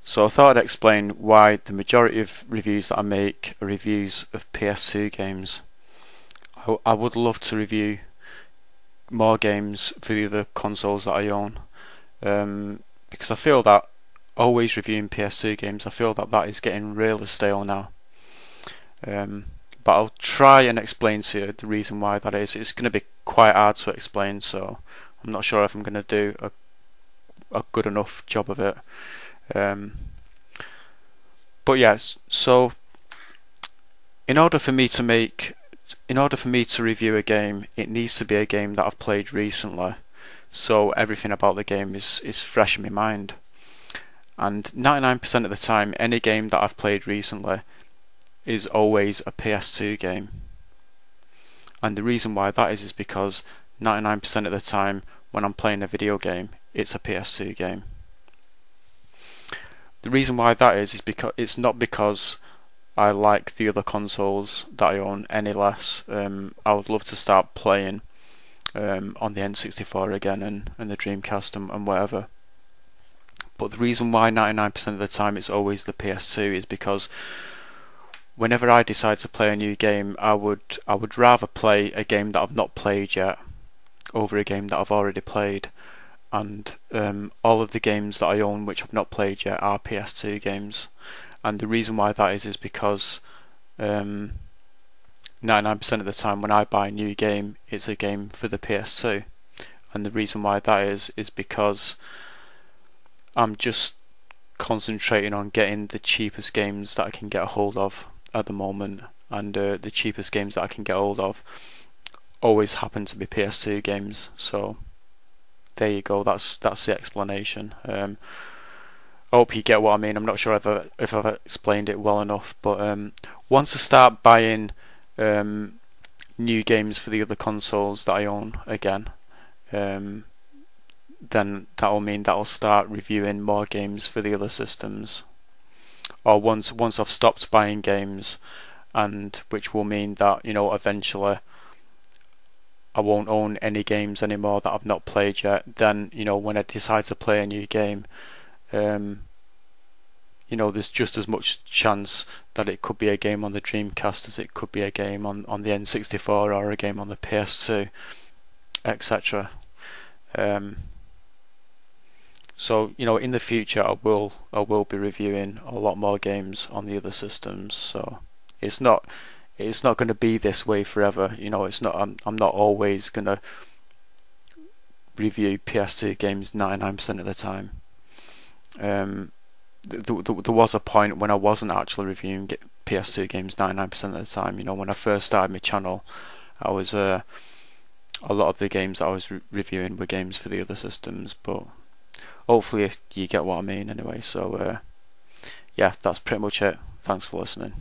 So I thought I'd explain why the majority of reviews that I make are reviews of PS2 games. I would love to review more games for the other consoles that I own, because I feel that always reviewing PS2 games, I feel that that is getting really stale now. But I'll try and explain to you the reason why that is. It's going to be quite hard to explain, so I'm not sure if I'm going to do a good enough job of it. But yes, so in order for me to review a game, it needs to be a game that I've played recently, so everything about the game is fresh in my mind. And 99% of the time, any game that I've played recently is always a PS2 game. And the reason why that is because 99% of the time when I'm playing a video game, it's a PS2 game. The reason why that is because it's not because I like the other consoles that I own any less. I would love to start playing on the N64 again and the Dreamcast and whatever. But the reason why 99% of the time it's always the PS2 is because whenever I decide to play a new game, I would rather play a game that I've not played yet over a game that I've already played. And all of the games that I own which I've not played yet are PS2 games. And the reason why that is because 99% of the time when I buy a new game, it's a game for the PS2. And the reason why that is because I'm just concentrating on getting the cheapest games that I can get a hold of at the moment. And the cheapest games that I can get a hold of always happen to be PS2 games. So there you go, that's the explanation. I hope you get what I mean. I'm not sure if I've explained it well enough, but once I start buying new games for the other consoles that I own again, then that will mean that I'll start reviewing more games for the other systems. Or once I've stopped buying games, and which will mean that eventually I won't own any games anymore that I've not played yet. Then when I decide to play a new game, there's just as much chance that it could be a game on the Dreamcast as it could be a game on the N64 or a game on the PS2, etc. So in the future I will be reviewing a lot more games on the other systems. So it's not going to be this way forever. It's not. I'm not always going to review PS2 games 99% of the time. There was a point when I wasn't actually reviewing PS2 games 99% of the time. When I first started my channel, I was a lot of the games that I was reviewing were games for the other systems. But hopefully you get what I mean anyway. So yeah, that's pretty much it. Thanks for listening.